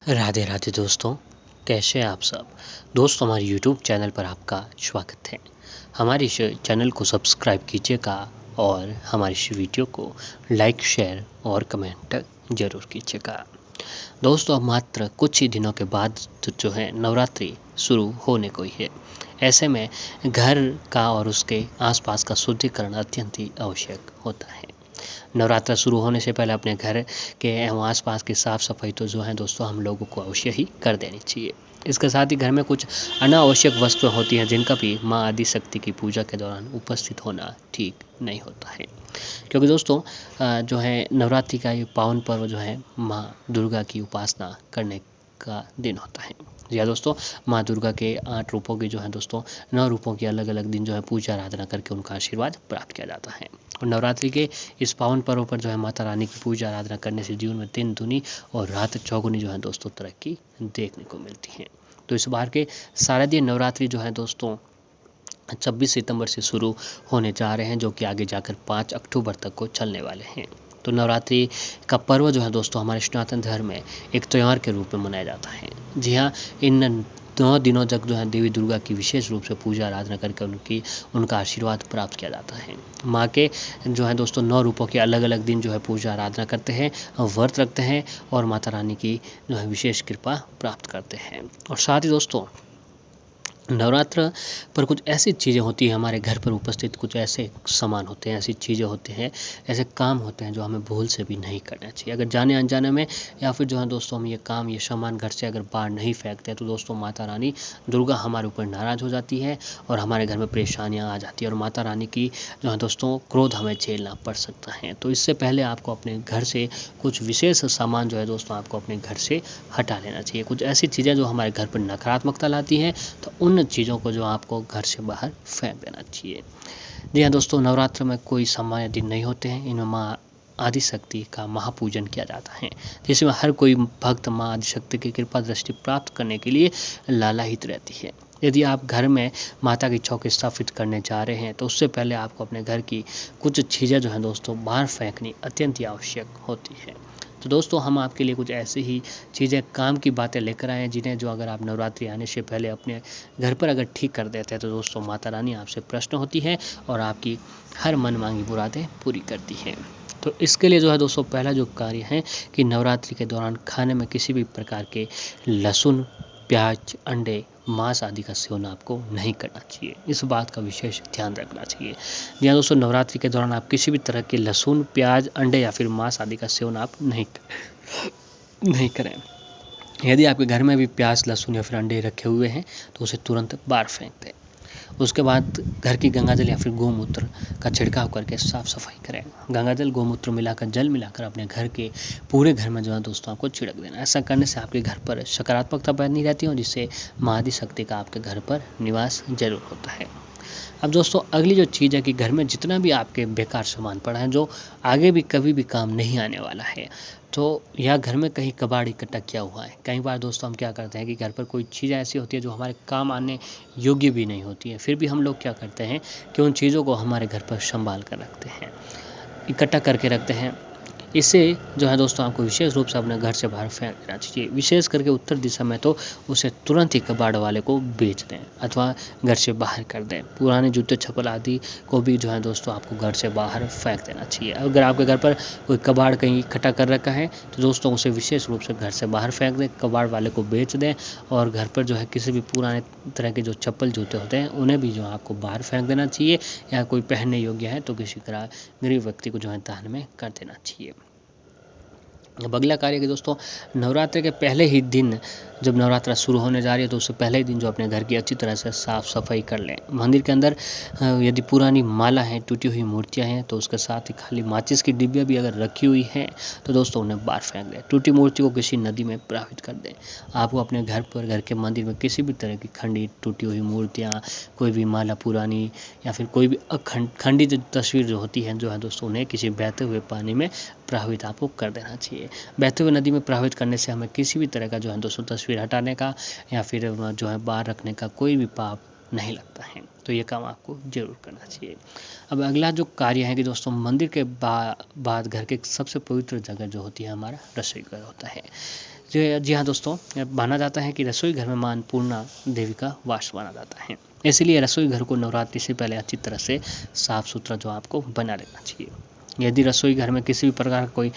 राधे राधे दोस्तों, कैसे हैं आप सब। दोस्तों, हमारे यूट्यूब चैनल पर आपका स्वागत है। हमारे इस चैनल को सब्सक्राइब कीजिएगा और हमारी इस वीडियो को लाइक, शेयर और कमेंट ज़रूर कीजिएगा। दोस्तों, अब मात्र कुछ ही दिनों के बाद जो है नवरात्रि शुरू होने को ही है। ऐसे में घर का और उसके आसपास का शुद्धिकरण अत्यंत ही आवश्यक होता है। नवरात्र शुरू होने से पहले अपने घर के एवं आसपास की साफ़ सफाई तो जो है दोस्तों हम लोगों को अवश्य ही कर देनी चाहिए। इसके साथ ही घर में कुछ अनावश्यक वस्तुएं होती हैं जिनका भी माँ आदि शक्ति की पूजा के दौरान उपस्थित होना ठीक नहीं होता है, क्योंकि दोस्तों जो है नवरात्रि का ये पावन पर्व जो है माँ दुर्गा की उपासना करने का दिन होता है। जी हाँ दोस्तों, माँ दुर्गा के 8 रूपों की जो है दोस्तों 9 रूपों की अलग अलग दिन जो है पूजा आराधना करके उनका आशीर्वाद प्राप्त किया जाता है। और नवरात्रि के इस पावन पर्व पर जो है माता रानी की पूजा आराधना करने से जीवन में दिन दुनी और रात चौगुनी जो है दोस्तों तरक्की देखने को मिलती है। तो इस बार के शारदीय नवरात्रि जो है दोस्तों 26 सितंबर से शुरू होने जा रहे हैं, जो कि आगे जाकर 5 अक्टूबर तक को चलने वाले हैं। तो नवरात्रि का पर्व जो है दोस्तों हमारे सनातन धर्म में एक त्यौहार के रूप में मनाया जाता है। जी हाँ, इन 9 दिनों तक जो है देवी दुर्गा की विशेष रूप से पूजा आराधना करके उनका आशीर्वाद प्राप्त किया जाता है। माँ के जो है दोस्तों 9 रूपों के अलग अलग दिन जो है पूजा आराधना करते हैं, व्रत रखते हैं और माता रानी की जो है विशेष कृपा प्राप्त करते हैं। और साथ ही दोस्तों नवरात्र पर कुछ ऐसी चीज़ें होती हैं, हमारे घर पर उपस्थित कुछ ऐसे सामान होते हैं, ऐसी चीज़ें होती हैं, ऐसे काम होते हैं जो हमें भूल से भी नहीं करना चाहिए। अगर जाने अनजाने में या फिर जो है दोस्तों हम ये काम ये सामान घर से अगर बाहर नहीं फेंकते तो दोस्तों माता रानी दुर्गा हमारे ऊपर नाराज़ हो जाती है और हमारे घर में परेशानियाँ आ जाती है और माता रानी की जो है दोस्तों क्रोध हमें झेलना पड़ सकता है। तो इससे पहले आपको अपने घर से कुछ विशेष सामान जो है दोस्तों आपको अपने घर से हटा लेना चाहिए। कुछ ऐसी चीज़ें जो हमारे घर पर नकारात्मकता लाती हैं, तो उन चीज़ों को जो आपको घर से बाहर फेंक देना चाहिए। जी हाँ दोस्तों, नवरात्र में कोई सामान्य दिन नहीं होते हैं, इनमें माँ आदि शक्ति का महापूजन किया जाता है, जिसमें हर कोई भक्त माँ आदि शक्ति की कृपा दृष्टि प्राप्त करने के लिए लालायित रहती है। यदि आप घर में माता की चौकी स्थापित करने जा रहे हैं तो उससे पहले आपको अपने घर की कुछ चीज़ें जो हैं दोस्तों बाहर फेंकनी अत्यंत ही आवश्यक होती है। तो दोस्तों हम आपके लिए कुछ ऐसी ही चीज़ें काम की बातें लेकर आए हैं जिन्हें जो अगर आप नवरात्रि आने से पहले अपने घर पर अगर ठीक कर देते हैं तो दोस्तों माता रानी आपसे प्रसन्न होती है और आपकी हर मन मांगी मुरादें पूरी करती है। तो इसके लिए जो है दोस्तों पहला जो कार्य है कि नवरात्रि के दौरान खाने में किसी भी प्रकार के लहसुन, प्याज, अंडे, मांस आदि का सेवन आपको नहीं करना चाहिए। इस बात का विशेष ध्यान रखना चाहिए। जी हाँ दोस्तों, नवरात्रि के दौरान आप किसी भी तरह के लहसुन, प्याज, अंडे या फिर मांस आदि का सेवन आप नहीं करें। यदि आपके घर में भी प्याज, लहसुन या फिर अंडे रखे हुए हैं तो उसे तुरंत बाहर फेंक दें। उसके बाद घर की गंगाजल या फिर गोमूत्र का छिड़काव करके साफ सफाई करें। गंगाजल गोमूत्र मिलाकर जल मिलाकर अपने घर के पूरे घर में जो है दोस्तों आपको छिड़क देना। ऐसा करने से आपके घर पर सकारात्मकता बनी रहती है और जिससे माँ आदि शक्ति का आपके घर पर निवास जरूर होता है। अब दोस्तों अगली जो चीज़ है कि घर में जितना भी आपके बेकार सामान पड़ा है जो आगे भी कभी भी काम नहीं आने वाला है, तो या घर में कहीं कबाड़ इकट्ठा किया हुआ है। कई बार दोस्तों हम क्या करते हैं कि घर पर कोई चीज़ ऐसी होती है जो हमारे काम आने योग्य भी नहीं होती है, फिर भी हम लोग क्या करते हैं कि उन चीज़ों को हमारे घर पर संभाल कर रखते हैं, इकट्ठा करके रखते हैं। इससे जो है दोस्तों आपको विशेष रूप से अपने घर से बाहर फेंक देना चाहिए। विशेष करके उत्तर दिशा में तो उसे तुरंत ही कबाड़ वाले को बेच दें अथवा घर से बाहर कर दें। पुराने जूते, चप्पल आदि को भी जो है दोस्तों आपको घर से बाहर फेंक देना चाहिए। अगर आपके घर पर कोई कबाड़ कहीं इकट्ठा कर रखा है तो दोस्तों उसे विशेष रूप से घर से बाहर फेंक दें, कबाड़ वाले को बेच दें और घर पर जो है किसी भी पुराने तरह के जो चप्पल जूते होते हैं उन्हें भी जो है आपको बाहर फेंक देना चाहिए, या कोई पहनने योग्य है तो किसी गरीब व्यक्ति को जो है दान में कर देना चाहिए। अब अगला कार्य कि दोस्तों नवरात्र के पहले ही दिन जब नवरात्रा शुरू होने जा रही है तो उससे पहले ही दिन जो अपने घर की अच्छी तरह से साफ़ सफाई कर लें। मंदिर के अंदर यदि पुरानी माला है, टूटी हुई मूर्तियां हैं तो उसके साथ ही खाली माचिस की डिब्बियाँ भी अगर रखी हुई हैं तो दोस्तों उन्हें बाहर फेंक दें। टूटी मूर्ति को किसी नदी में प्रवाहित कर दें। आपको अपने घर पर, घर के मंदिर में किसी भी तरह की खंडित टूटी हुई मूर्तियाँ, कोई भी माला पुरानी या फिर कोई भी खंडित तस्वीर जो होती है जो है दोस्तों उन्हें किसी बहते हुए पानी में प्रवाहित आपको कर देना चाहिए। बहते हुए नदी में प्रवाहित करने से हमें किसी भी तरह का जो है दोस्तों तस्वीर हटाने का या फिर जो है बाहर रखने का कोई भी पाप नहीं लगता है। तो ये काम आपको जरूर करना चाहिए। अब अगला जो कार्य है कि दोस्तों मंदिर के बाद घर के सबसे पवित्र जगह जो होती है हमारा रसोई घर होता है। जी हाँ दोस्तों, माना जाता है कि रसोई घर में माँ अन्नपूर्णा देवी का वास माना जाता है। इसीलिए रसोई घर को नवरात्रि से पहले अच्छी तरह से साफ सुथरा जो आपको बना लेना चाहिए। यदि रसोई घर में किसी भी प्रकार का कोई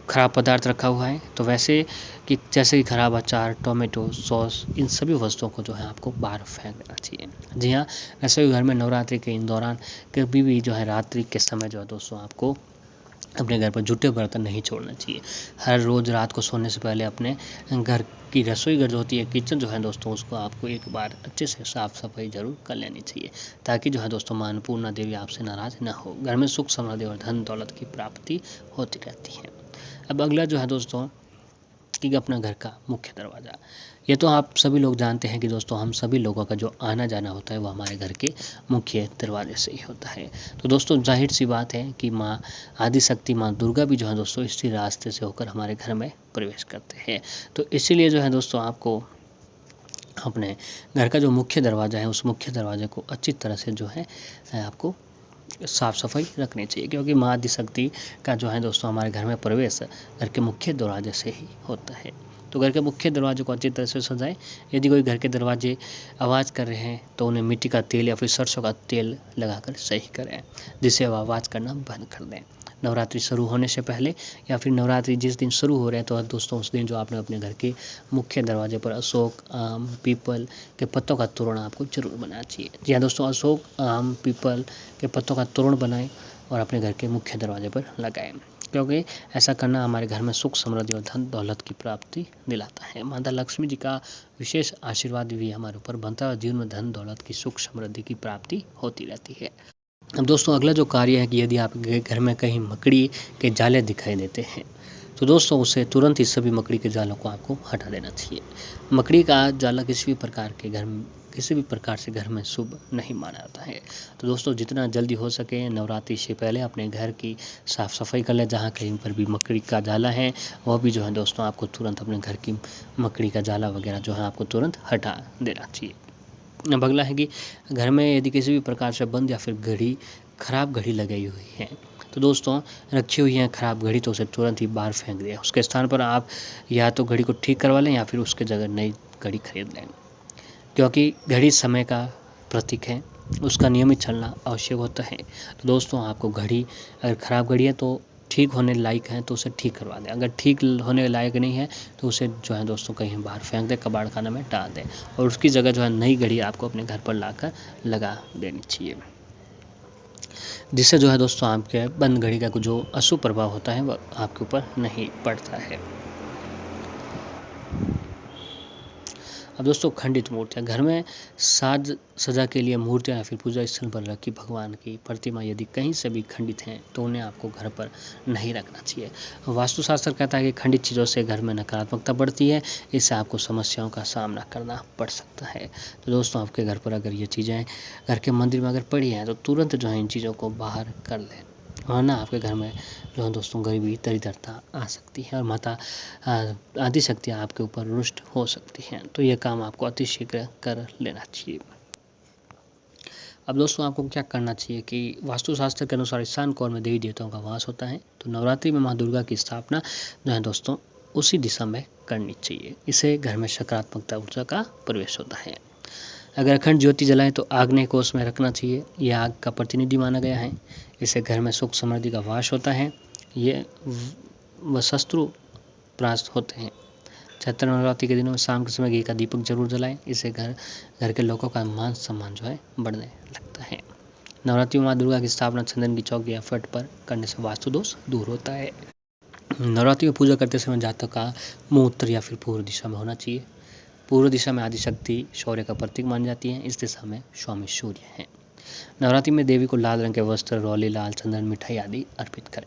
खराब पदार्थ रखा हुआ है तो वैसे कि जैसे कि खराब अचार, टोमेटो सॉस, इन सभी वस्तुओं को जो है आपको बाहर फेंक देना चाहिए। जी हाँ, रसोई घर में नवरात्रि के इन दौरान कभी भी जो है रात्रि के समय जो है दोस्तों आपको अपने घर पर जूठे बर्तन नहीं छोड़ना चाहिए। हर रोज़ रात को सोने से पहले अपने घर की रसोई घर जो होती है, किचन जो है दोस्तों, उसको आपको एक बार अच्छे से साफ सफाई जरूर कर लेनी चाहिए, ताकि जो है दोस्तों माँ अन्नपूर्णा देवी आपसे नाराज ना हो। घर में सुख समृद्धि और धन दौलत की प्राप्ति होती रहती है। अब अगला जो है दोस्तों कि अपना घर का मुख्य दरवाज़ा। ये तो आप सभी लोग जानते हैं कि दोस्तों हम सभी लोगों का जो आना जाना होता है वो हमारे घर के मुख्य दरवाजे से ही होता है। तो दोस्तों जाहिर सी बात है कि माँ आदिशक्ति, माँ दुर्गा भी जो है दोस्तों इसी रास्ते से होकर हमारे घर में प्रवेश करते हैं। तो इसीलिए जो है दोस्तों आपको अपने घर का जो मुख्य दरवाज़ा है उस मुख्य दरवाजे को अच्छी तरह से जो है आपको साफ सफाई रखनी चाहिए, क्योंकि माँ आदिशक्ति का जो है दोस्तों हमारे घर में प्रवेश घर के मुख्य दरवाजे से ही होता है। तो घर के मुख्य दरवाजे को अच्छी तरह से सजाएं। यदि कोई घर के दरवाजे आवाज़ कर रहे हैं तो उन्हें मिट्टी का तेल या फिर सरसों का तेल लगाकर सही करें, जिससे वह आवाज़ करना बंद कर दें। नवरात्रि शुरू होने से पहले या फिर नवरात्रि जिस दिन शुरू हो रहे हैं तो दोस्तों उस दिन जो आपने अपने घर के मुख्य दरवाजे पर अशोक, आम, पीपल के पत्तों का तोरण आपको जरूर बनाना चाहिए। जी हाँ दोस्तों, अशोक, आम, पीपल के पत्तों का तोरण बनाएं और अपने घर के मुख्य दरवाजे पर लगाएं, क्योंकि ऐसा करना हमारे घर में सुख समृद्धि और धन दौलत की प्राप्ति दिलाता है। माता लक्ष्मी जी का विशेष आशीर्वाद भी हमारे ऊपर बनता है और जीवन में धन दौलत की सुख समृद्धि की प्राप्ति होती रहती है। अब दोस्तों अगला जो कार्य है कि यदि आपके घर में कहीं मकड़ी के जाले दिखाई देते हैं तो दोस्तों उसे तुरंत ही सभी मकड़ी के जालों को आपको हटा देना चाहिए। मकड़ी का जाला किसी भी प्रकार से घर में शुभ नहीं माना जाता है। तो दोस्तों जितना जल्दी हो सके नवरात्रि से पहले अपने घर की साफ सफाई कर लें। जहाँ कहीं पर भी मकड़ी का जाला है वह भी जो है दोस्तों आपको तुरंत अपने घर की मकड़ी का जाला वगैरह जो है आपको तुरंत हटा देना चाहिए। अब अगला है कि घर में यदि किसी भी प्रकार से बंद या फिर खराब घड़ी लगाई हुई है तो दोस्तों रखी हुई है खराब घड़ी तो उसे तुरंत ही बाहर फेंक दें। उसके स्थान पर आप या तो घड़ी को ठीक करवा लें या फिर उसके जगह नई घड़ी खरीद लें, क्योंकि घड़ी समय का प्रतीक है, उसका नियमित चलना आवश्यक होता है। तो दोस्तों आपको घड़ी अगर ख़राब घड़ी है तो ठीक होने लायक है तो उसे ठीक करवा दें, अगर ठीक होने लायक नहीं है तो उसे जो है दोस्तों कहीं बाहर फेंक दें, कबाड़ खाना में डाल दें और उसकी जगह जो है नई घड़ी आपको अपने घर पर लाकर लगा देनी चाहिए, जिससे जो है दोस्तों आपके बंद घड़ी का जो अशुभ प्रभाव होता है वह आपके ऊपर नहीं पड़ता है। अब दोस्तों खंडित मूर्तियाँ। घर में साज सजा के लिए मूर्तियाँ या फिर पूजा स्थल पर रखी भगवान की प्रतिमा यदि कहीं से भी खंडित हैं तो उन्हें आपको घर पर नहीं रखना चाहिए। वास्तुशास्त्र कहता है कि खंडित चीज़ों से घर में नकारात्मकता बढ़ती है, इससे आपको समस्याओं का सामना करना पड़ सकता है। तो दोस्तों आपके घर पर अगर ये चीज़ें घर के मंदिर में अगर पड़ी हैं तो तुरंत जो है इन चीज़ों को बाहर कर लें, वरना आपके घर में जो है दोस्तों गरीबी दरिद्रता आ सकती है और माता आदिशक्ति आपके ऊपर रुष्ट हो सकती हैं। तो ये काम आपको अतिशीघ्र कर लेना चाहिए। अब दोस्तों आपको क्या करना चाहिए कि वास्तुशास्त्र के अनुसार ईशान कोण में देवी देवताओं का वास होता है, तो नवरात्रि में माँ दुर्गा की स्थापना जो है दोस्तों उसी दिशा में करनी चाहिए। इससे घर में सकारात्मकता ऊर्जा का प्रवेश होता है। अगर अखंड ज्योति जलाएं तो आग्नेय कोष में रखना चाहिए, यह आग का प्रतिनिधि माना गया है। इससे घर में सुख समृद्धि का वास होता है। ये व शत्रु परास्त होते हैं। चैत्र नवरात्रि के दिनों में शाम के समय घी का दीपक जरूर जलाएं, इससे घर के लोगों का मान सम्मान जो है बढ़ने लगता है। नवरात्रि में माँ दुर्गा की स्थापना चंदन की चौकी या फट पर करने से वास्तु दोष दूर होता है। नवरात्रि में पूजा करते समय जातक का मुंह उत्तर या फिर पूर्व दिशा में होना चाहिए। पूर्व दिशा में आदिशक्ति शौर्य का प्रतीक मानी जाती है, इस दिशा में स्वामी सूर्य हैं। नवरात्रि में देवी को लाल रंग के वस्त्र, रौली, लाल चंदन, मिठाई आदि अर्पित करें।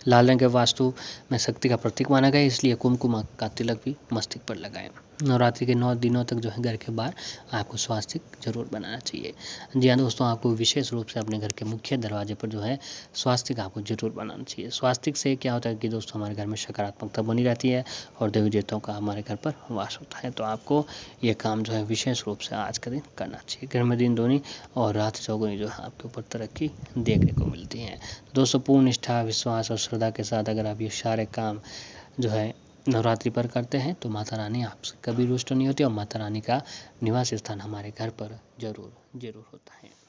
लाल रंग के वास्तु में शक्ति का प्रतीक माना गया है, इसलिए कुमकुम का तिलक भी मस्तक पर लगाएं। नवरात्रि के 9 दिनों तक जो है घर के बाहर आपको स्वास्तिक जरूर बनाना चाहिए। जी हाँ दोस्तों, आपको विशेष रूप से अपने घर के मुख्य दरवाजे पर जो है स्वास्तिक आपको जरूर बनाना चाहिए। स्वास्तिक से क्या होता है कि दोस्तों हमारे घर में सकारात्मकता बनी रहती है और देवी देवताओं का हमारे घर पर वास होता है। तो आपको ये काम जो है विशेष रूप से आज के दिन करना चाहिए। घर में दिन दूनी और रात चौगुनी जो है आपके ऊपर तरक्की देखने को मिलती है। दोस्तों पूर्ण निष्ठा, विश्वास और श्रद्धा के साथ अगर आप ये सारे काम जो है नवरात्रि पर करते हैं तो माता रानी आपसे कभी रुष्ट नहीं होती और माता रानी का निवास स्थान हमारे घर पर जरूर होता है।